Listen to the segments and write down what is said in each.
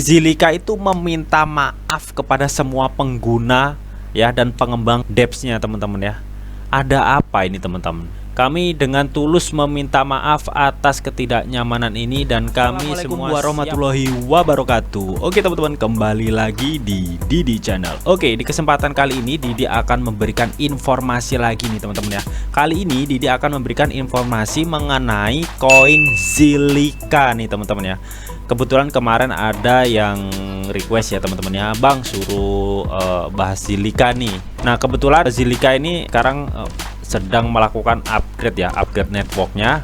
Zilliqa itu meminta maaf kepada semua pengguna ya dan pengembang dApps-nya teman-teman ya. Ada apa ini teman-teman? Kami dengan tulus meminta maaf atas ketidaknyamanan ini dan kami semua warahmatullahi wabarakatuh. Oke teman-teman, kembali lagi di Didi Channel. Oke, di kesempatan kali ini Didi akan memberikan informasi lagi nih teman-teman ya. Kali ini Didi akan memberikan informasi mengenai koin Zilliqa nih teman-teman ya. Kebetulan kemarin ada yang request ya teman-teman ya, Bang suruh bahas Zilliqa nih. Nah kebetulan Zilliqa ini sekarang sedang melakukan upgrade ya, upgrade networknya.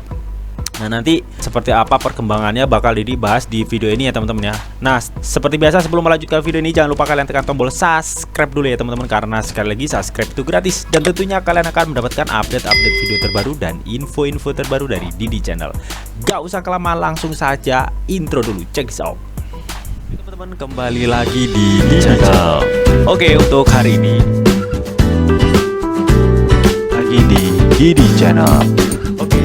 Nah nanti seperti apa perkembangannya bakal Didi bahas di video ini ya teman-teman ya. Nah seperti biasa sebelum melanjutkan video ini jangan lupa kalian tekan tombol subscribe dulu ya teman-teman, karena sekali lagi subscribe itu gratis dan tentunya kalian akan mendapatkan update-update video terbaru dan info-info terbaru dari Didi Channel. Gak usah kelamaan, langsung saja intro dulu, check this out. Teman-teman, kembali lagi di Didi Channel. Oke, untuk hari ini di Didi Channel. Oke.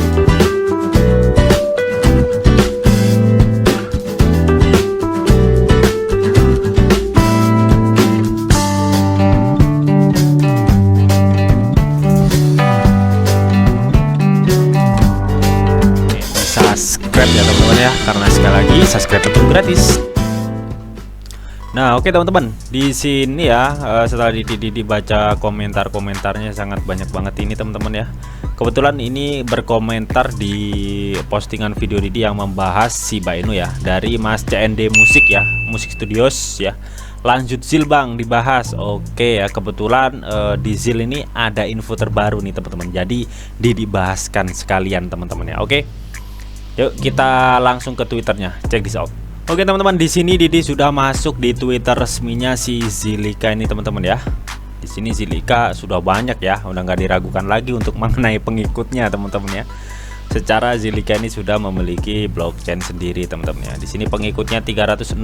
Subscribe ya teman-teman ya, karena sekali lagi subscribe itu gratis. Nah oke teman-teman, di sini ya setelah dibaca komentar-komentarnya sangat banyak banget ini teman-teman ya. Kebetulan ini berkomentar di postingan video Didi yang membahas Shiba Inu ya, dari Mas CND Musik ya, Musik Studios ya. Lanjut Zil Bang dibahas. Oke ya, kebetulan di Zil ini ada info terbaru nih teman-teman, jadi dibahaskan sekalian teman-teman ya. Oke, yuk kita langsung ke Twitternya, check this out. Oke teman-teman, di sini Didi sudah masuk di Twitter resminya si Zilliqa ini teman-teman ya. Di sini Zilliqa sudah banyak ya, udah nggak diragukan lagi untuk mengenai pengikutnya teman-teman ya. Secara Zilliqa ini sudah memiliki blockchain sendiri teman-teman ya. Di sini pengikutnya 316.000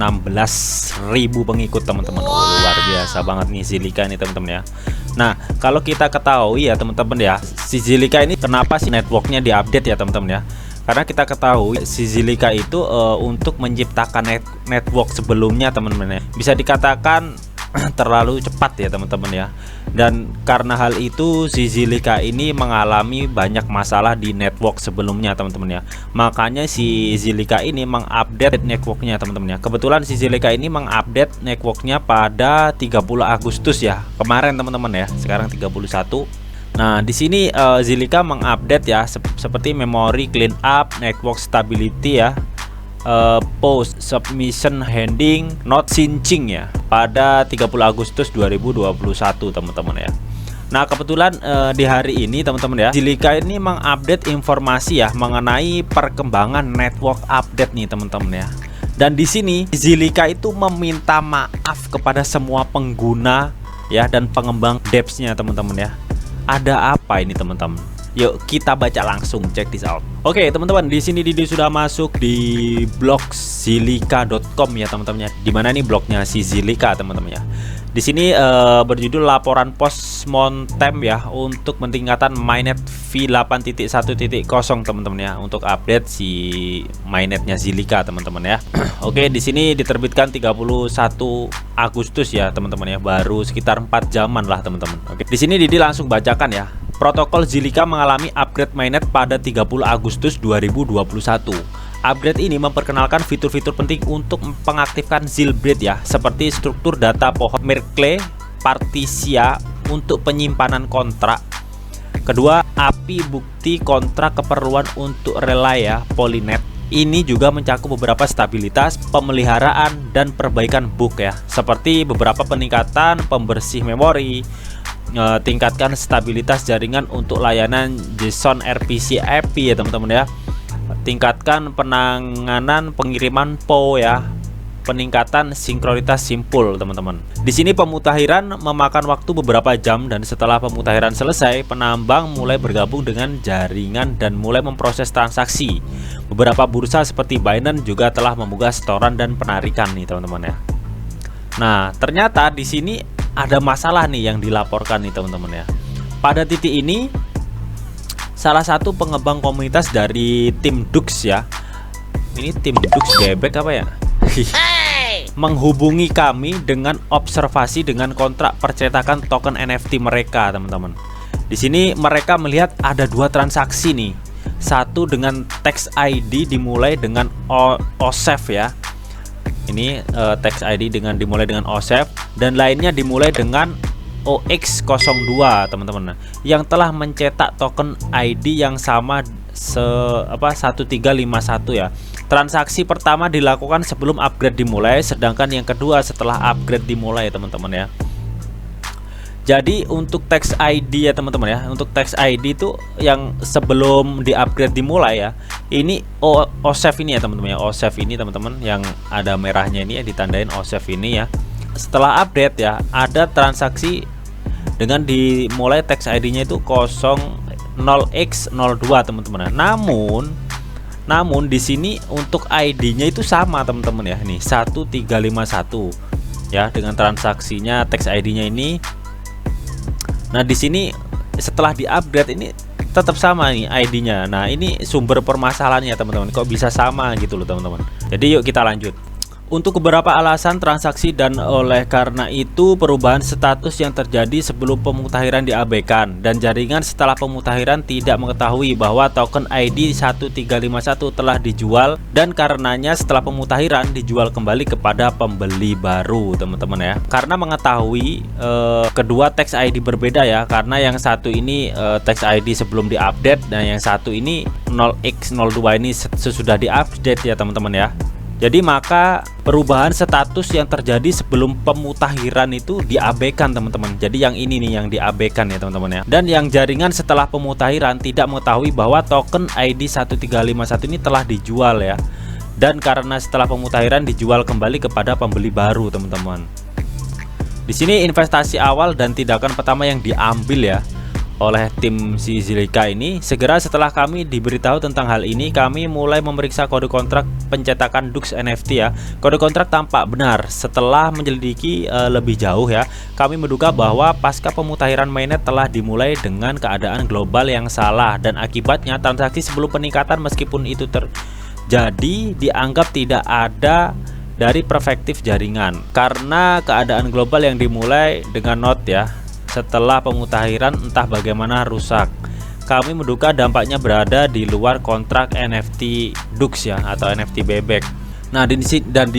pengikut teman-teman. Luar biasa banget nih Zilliqa ini teman-teman ya. Nah kalau kita ketahui ya teman-teman ya, si Zilliqa ini kenapa si networknya diupdate ya teman-teman ya. Karena kita ketahui si Zilliqa itu untuk menciptakan network sebelumnya teman-teman ya, bisa dikatakan terlalu cepat ya teman-teman ya. Dan karena hal itu si Zilliqa ini mengalami banyak masalah di network sebelumnya teman-teman ya. Makanya si Zilliqa ini mengupdate networknya teman-teman ya. Kebetulan si Zilliqa ini mengupdate networknya pada 30 Agustus ya kemarin teman-teman ya. Sekarang 31. Nah, di sini Zilliqa mengupdate ya seperti memory clean up, network stability ya, post submission handling, not synching ya pada 30 Agustus 2021 teman-teman ya. Nah, kebetulan di hari ini teman-teman ya, Zilliqa ini mengupdate informasi ya mengenai perkembangan network update nih teman-teman ya. Dan di sini Zilliqa itu meminta maaf kepada semua pengguna ya dan pengembang dApps-nya teman-teman ya. Ada apa ini teman-teman? Yuk kita baca langsung, check this out. Oke teman-teman, di sini Didi sudah masuk di blog zilliqa.com ya teman-teman ya. Dimana nih blognya si Zilliqa teman-teman ya. Di sini berjudul laporan post Montem ya untuk peningkatan mainnet V8.1.0 teman-teman ya, untuk update si mainnetnya Zilliqa teman-teman ya. Oke, di sini diterbitkan 31 Agustus ya teman-teman ya, baru sekitar 4 jaman lah teman-teman. Oke, di sini Didi langsung bacakan ya. Protokol Zilliqa mengalami upgrade mainnet pada 30 Agustus 2021. Upgrade ini memperkenalkan fitur-fitur penting untuk pengaktifkan Zilbread ya, seperti struktur data pohon Merkle, Partisia untuk penyimpanan kontrak. Kedua, API bukti kontrak keperluan untuk relay ya, Polynet. Ini juga mencakup beberapa stabilitas, pemeliharaan dan perbaikan bug ya, seperti beberapa peningkatan pembersih memori, tingkatkan stabilitas jaringan untuk layanan JSON RPC API ya teman-teman ya. Tingkatkan penanganan pengiriman PO ya, peningkatan sinkronitas simpul teman-teman. Di sini pemutahiran memakan waktu beberapa jam dan setelah pemutahiran selesai, penambang mulai bergabung dengan jaringan dan mulai memproses transaksi. Beberapa bursa seperti Binance juga telah membuka setoran dan penarikan nih teman-teman ya. Nah, ternyata di sini ada masalah nih yang dilaporkan nih teman-teman ya. Pada titik ini salah satu pengembang komunitas dari tim Dux ya. Ini tim Dux bebek apa ya? menghubungi kami dengan observasi dengan kontrak percetakan token NFT mereka, teman-teman. Di sini mereka melihat ada dua transaksi nih. Satu dengan tax ID dimulai dengan OSEF ya. Ini tax ID dimulai dengan OSEF, dan lainnya dimulai dengan OX02, teman-teman. Yang telah mencetak token ID yang sama 1351 ya. Transaksi pertama dilakukan sebelum upgrade dimulai, sedangkan yang kedua setelah upgrade dimulai, teman-teman ya. Jadi untuk tax ID ya teman-teman ya, untuk tax ID itu yang sebelum di upgrade dimulai ya, ini OSEF ini ya teman-teman ya, OSEF ini teman-teman yang ada merahnya ini ya, ditandain OSEF ini ya. Setelah update ya, ada transaksi dengan dimulai tax ID-nya itu 0x02 teman-teman. Namun di sini untuk ID-nya itu sama teman-teman ya, nih 1351 ya, dengan transaksinya tax ID-nya ini. Nah di sini setelah di-upgrade ini tetap sama nih ID-nya. Nah ini sumber permasalahannya teman-teman, kok bisa sama gitu loh teman-teman. Jadi yuk kita lanjut. Untuk beberapa alasan transaksi dan oleh karena itu perubahan status yang terjadi sebelum pemutahiran diabaikan, dan jaringan setelah pemutahiran tidak mengetahui bahwa token ID 1351 telah dijual, dan karenanya setelah pemutahiran dijual kembali kepada pembeli baru teman-teman ya. Karena mengetahui kedua tax ID berbeda ya, karena yang satu ini tax ID sebelum diupdate, dan yang satu ini 0x02 ini sesudah diupdate ya teman-teman ya. Jadi maka perubahan status yang terjadi sebelum pemutahiran itu diabaikan teman-teman. Jadi yang ini nih yang diabaikan ya teman-teman ya. Dan yang jaringan setelah pemutahiran tidak mengetahui bahwa token ID 1351 ini telah dijual ya. Dan karena setelah pemutahiran dijual kembali kepada pembeli baru teman-teman. Di sini investasi awal dan tindakan pertama yang diambil ya oleh tim si Zilliqa ini. Segera setelah kami diberitahu tentang hal ini, kami mulai memeriksa kode kontrak pencetakan Dux NFT ya. Kode kontrak tampak benar. Setelah menyelidiki lebih jauh ya, kami menduga bahwa pasca pemutahiran mainnet telah dimulai dengan keadaan global yang salah, dan akibatnya transaksi sebelum peningkatan meskipun itu terjadi dianggap tidak ada dari perspektif jaringan, karena keadaan global yang dimulai dengan not ya. Setelah pemutahiran entah bagaimana rusak. Kami menduga dampaknya berada di luar kontrak NFT Dux ya, atau NFT bebek. Nah di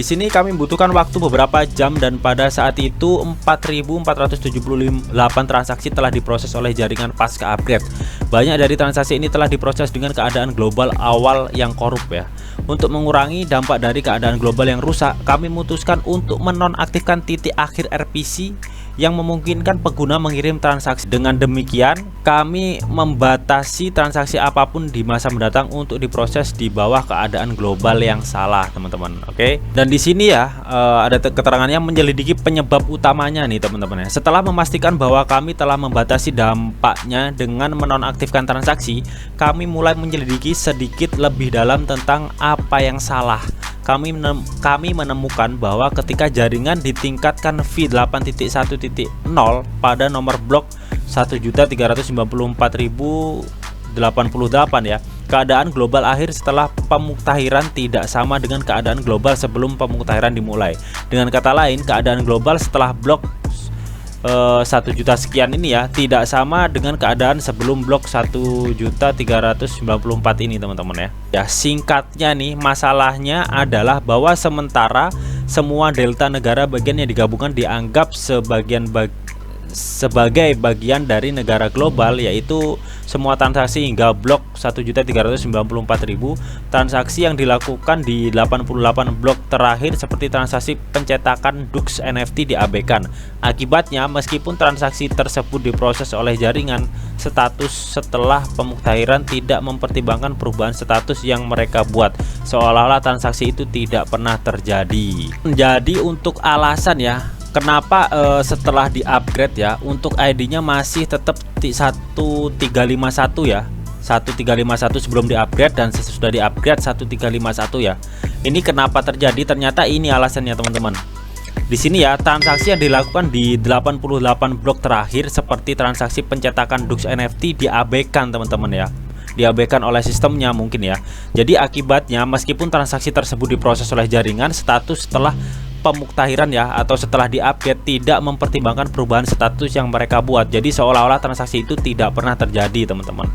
sini kami membutuhkan waktu beberapa jam, dan pada saat itu 4.478 transaksi telah diproses oleh jaringan pasca upgrade. Banyak dari transaksi ini telah diproses dengan keadaan global awal yang korup ya. Untuk mengurangi dampak dari keadaan global yang rusak, kami memutuskan untuk menonaktifkan titik akhir RPC yang memungkinkan pengguna mengirim transaksi. Dengan demikian, kami membatasi transaksi apapun di masa mendatang untuk diproses di bawah keadaan global yang salah, teman-teman. Oke. Dan di sini ya ada keterangan yang menyelidiki penyebab utamanya nih, teman-teman ya. Setelah memastikan bahwa kami telah membatasi dampaknya dengan menonaktifkan transaksi, kami mulai menyelidiki sedikit lebih dalam tentang apa yang salah. Kami menemukan bahwa ketika jaringan ditingkatkan V8.1.0 pada nomor blok 1.394.088 ya, keadaan global akhir setelah pemutahiran tidak sama dengan keadaan global sebelum pemutahiran dimulai. Dengan kata lain, keadaan global setelah blok 1 juta sekian ini ya tidak sama dengan keadaan sebelum blok 1.394 ini, teman-teman ya. Ya singkatnya nih, masalahnya adalah bahwa sementara semua delta negara bagian yang digabungkan dianggap sebagai bagian dari negara global, yaitu semua transaksi hingga blok 1.394.000 transaksi yang dilakukan di 88 blok terakhir seperti transaksi pencetakan Dux NFT diabaikan. Akibatnya meskipun transaksi tersebut diproses oleh jaringan, status setelah pemutahiran tidak mempertimbangkan perubahan status yang mereka buat, seolah-olah transaksi itu tidak pernah terjadi. Jadi untuk alasan ya kenapa setelah di upgrade ya, untuk ID-nya masih tetap 1351 ya, 1351 sebelum di upgrade, dan sesudah di upgrade 1351 ya. Ini kenapa terjadi? Ternyata ini alasannya, teman-teman. Di sini ya, transaksi yang dilakukan di 88 blok terakhir seperti transaksi pencetakan Dux NFT diabaikan, teman-teman ya. Diabaikan oleh sistemnya mungkin ya. Jadi akibatnya meskipun transaksi tersebut diproses oleh jaringan, status setelah pemuktahiran ya, atau setelah di-upgrade tidak mempertimbangkan perubahan status yang mereka buat. Jadi seolah-olah transaksi itu tidak pernah terjadi, teman-teman.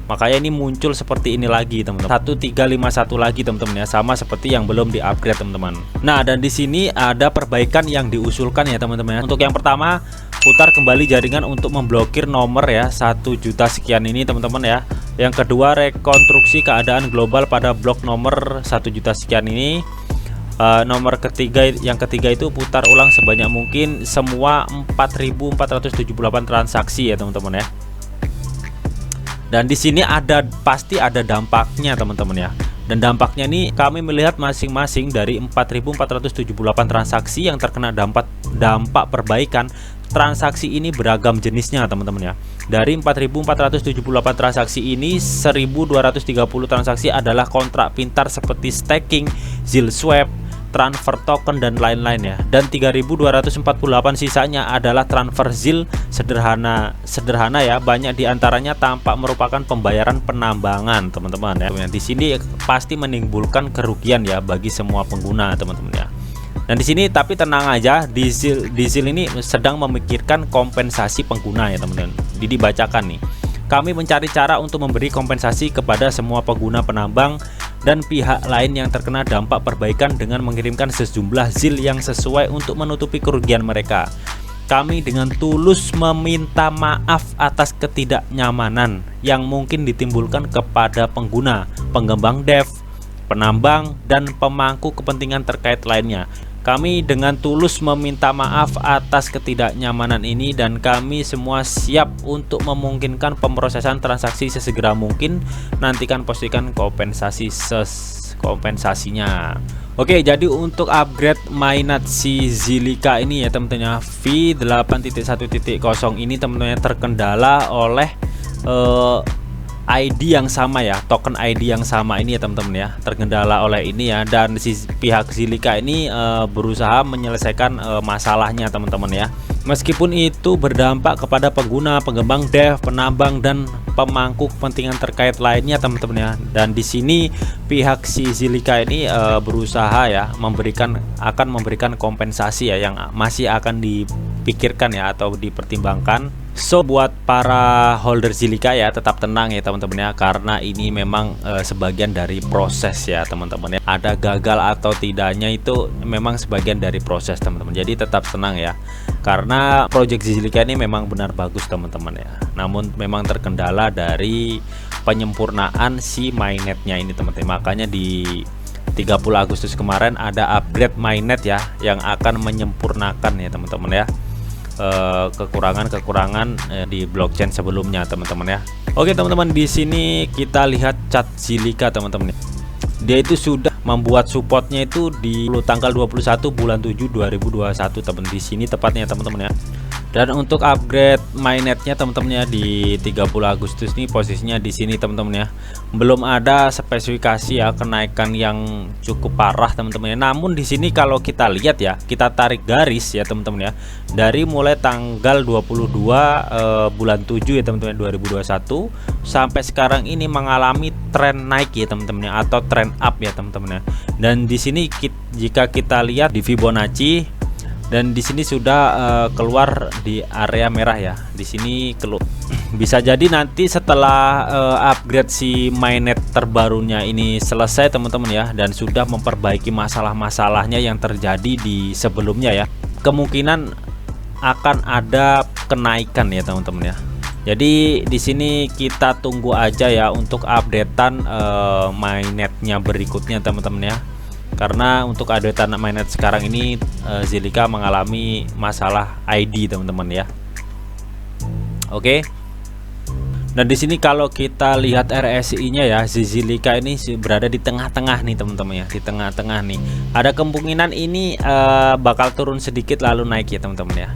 Makanya ini muncul seperti ini lagi, teman-teman. 1351 lagi, teman-teman ya, sama seperti yang belum di-upgrade, teman-teman. Nah, dan di sini ada perbaikan yang diusulkan ya, teman-teman ya. Untuk yang pertama, putar kembali jaringan untuk memblokir nomor ya 1 juta sekian ini, teman-teman ya. Yang kedua, rekonstruksi keadaan global pada blok nomor 1 juta sekian ini. Nomor ketiga, yang ketiga itu putar ulang sebanyak mungkin semua 4478 transaksi ya, teman-teman ya. Dan di sini pasti ada dampaknya, teman-teman ya. Dan dampaknya ini kami melihat masing-masing dari 4478 transaksi yang terkena dampak perbaikan. Transaksi ini beragam jenisnya, teman-teman ya. Dari 4478 transaksi ini, 1230 transaksi adalah kontrak pintar seperti staking, ZIL swap, transfer token dan lain-lain ya. Dan 3248 sisanya adalah transfer ZIL sederhana ya. Banyak diantaranya tampak merupakan pembayaran penambangan, teman-teman ya. Di sini pasti menimbulkan kerugian ya bagi semua pengguna, teman-teman ya. Dan di sini tapi tenang aja, di ZIL ini sedang memikirkan kompensasi pengguna ya, teman-teman. Dibacakan nih. Kami mencari cara untuk memberi kompensasi kepada semua pengguna penambang dan pihak lain yang terkena dampak perbaikan dengan mengirimkan sejumlah ZIL yang sesuai untuk menutupi kerugian mereka. Kami dengan tulus meminta maaf atas ketidaknyamanan yang mungkin ditimbulkan kepada pengguna, pengembang dev, penambang, dan pemangku kepentingan terkait lainnya. Kami dengan tulus meminta maaf atas ketidaknyamanan ini dan kami semua siap untuk memungkinkan pemrosesan transaksi sesegera mungkin. Nantikan postingan kompensasinya. Oke, jadi untuk upgrade mainnet si Zilliqa ini ya, teman-teman ya, V8.1.0 ini teman-teman terkendala oleh ID yang sama ya, token ID yang sama ini ya, teman-teman ya, terkendala oleh ini ya. Dan si pihak Zilliqa ini berusaha menyelesaikan masalahnya, teman-teman ya. Meskipun itu berdampak kepada pengguna, pengembang dev, penambang, dan pemangku kepentingan terkait lainnya, teman-teman ya. Dan di sini pihak si Zilliqa ini berusaha ya akan memberikan kompensasi ya yang masih akan dipikirkan ya atau dipertimbangkan. So buat para holder Zilliqa ya, tetap tenang ya, teman-teman ya, karena ini memang sebagian dari proses ya, teman-teman ya. Ada gagal atau tidaknya itu memang sebagian dari proses, teman-teman. Jadi tetap tenang ya, karena project Zilliqa ini memang benar bagus, teman-teman ya. Namun memang terkendala dari penyempurnaan si mainnetnya ini, teman-teman. Makanya di 30 Agustus kemarin ada upgrade mainnet ya yang akan menyempurnakan ya, teman-teman ya, kekurangan di blockchain sebelumnya, teman-teman ya. Oke, teman-teman, di sini kita lihat chat Zilliqa, teman-teman. Dia itu sudah membuat supportnya itu di tanggal 21 bulan 7 2021, teman. Di sini tepatnya, teman-teman ya. Dan untuk upgrade mainnetnya, teman-teman ya, di 30 Agustus nih posisinya di sini, teman-teman ya. Belum ada spesifikasi ya kenaikan yang cukup parah, teman-teman ya. Namun di sini kalau kita lihat ya, kita tarik garis ya, teman-teman ya. Dari mulai tanggal 22 bulan 7 ya, teman-teman, 2021 sampai sekarang ini mengalami tren naik ya, teman-teman ya, atau tren up ya, teman-teman ya. Dan di sini jika kita lihat di Fibonacci, dan di sini sudah keluar di area merah ya. Di sini bisa jadi nanti setelah upgrade si mainnet terbarunya ini selesai, teman-teman ya, dan sudah memperbaiki masalah-masalahnya yang terjadi di sebelumnya ya, kemungkinan akan ada kenaikan ya, teman-teman ya. Jadi di sini kita tunggu aja ya untuk updatean mainnetnya berikutnya, teman-teman ya. Karena untuk updatean mainnet sekarang ini Zilliqa mengalami masalah ID, teman-teman ya. Oke. Dan di sini kalau kita lihat RSI-nya ya, Zilliqa ini berada di tengah-tengah nih, teman-teman ya, di tengah-tengah nih. Ada kemungkinan ini bakal turun sedikit lalu naik ya, teman-teman ya.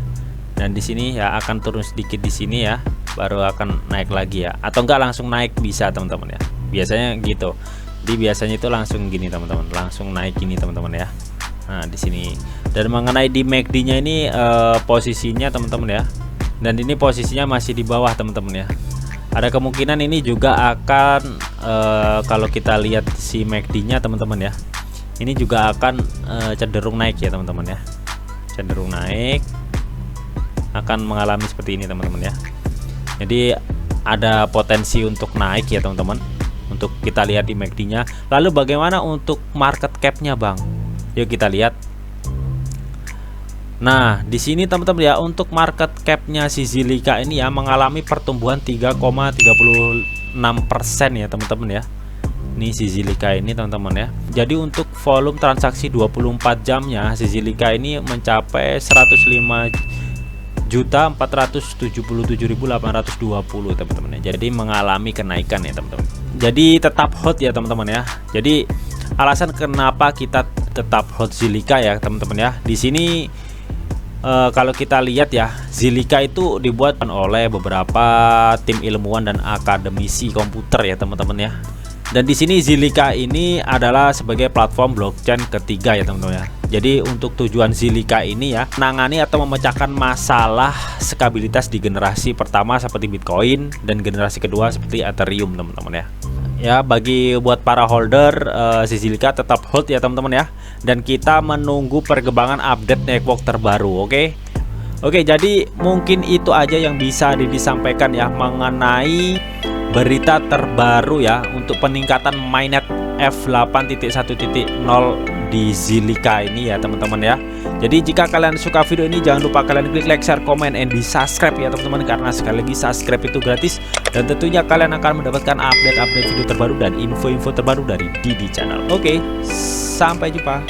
Dan di sini ya akan turun sedikit di sini ya, baru akan naik lagi ya, atau enggak langsung naik bisa, teman-teman ya. Biasanya gitu. Jadi biasanya itu langsung gini, teman-teman, langsung naik gini, teman-teman ya. Nah di sini. Dan mengenai di MACD-nya ini posisinya, teman-teman ya. Dan ini posisinya masih di bawah, teman-teman ya. Ada kemungkinan ini juga akan kalau kita lihat si MACD-nya, teman-teman ya, ini juga akan cenderung naik ya teman-teman ya, cenderung naik, akan mengalami seperti ini teman-teman ya. Jadi ada potensi untuk naik ya teman-teman, untuk kita lihat di MACD nya. Lalu bagaimana untuk market cap nya Bang? Yuk kita lihat. Nah, di sini teman-teman ya, untuk market cap-nya si Zilliqa ini ya mengalami pertumbuhan 3,36% ya teman-teman ya. Ini si Zilliqa ini teman-teman ya. Jadi untuk volume transaksi 24 jamnya si Zilliqa ini mencapai 105.477.820 teman-teman ya. Jadi mengalami kenaikan ya teman-teman. Jadi tetap hot ya teman-teman ya. Jadi alasan kenapa kita tetap hot Zilliqa ya teman-teman ya. Di sini kalau kita lihat ya, Zilliqa itu dibuat oleh beberapa tim ilmuwan dan akademisi komputer ya teman-teman ya. Dan di sini Zilliqa ini adalah sebagai platform blockchain ketiga ya teman-teman ya. Jadi untuk tujuan Zilliqa ini ya, menangani atau memecahkan masalah skabilitas di generasi pertama seperti Bitcoin dan generasi kedua seperti Ethereum teman-teman ya. Ya, bagi buat para holder si Zilliqa tetap hold ya teman-teman ya, dan kita menunggu perkembangan update network terbaru. Oke, jadi mungkin itu aja yang bisa disampaikan ya mengenai berita terbaru ya untuk peningkatan mainnet F8.1.0 di Zilliqa ini ya teman-teman ya. Jadi jika kalian suka video ini, jangan lupa kalian klik like, share, comment, and di subscribe ya teman-teman, karena sekali lagi subscribe itu gratis, dan tentunya kalian akan mendapatkan update video terbaru dan info-info terbaru dari Didi Channel. Oke, sampai jumpa.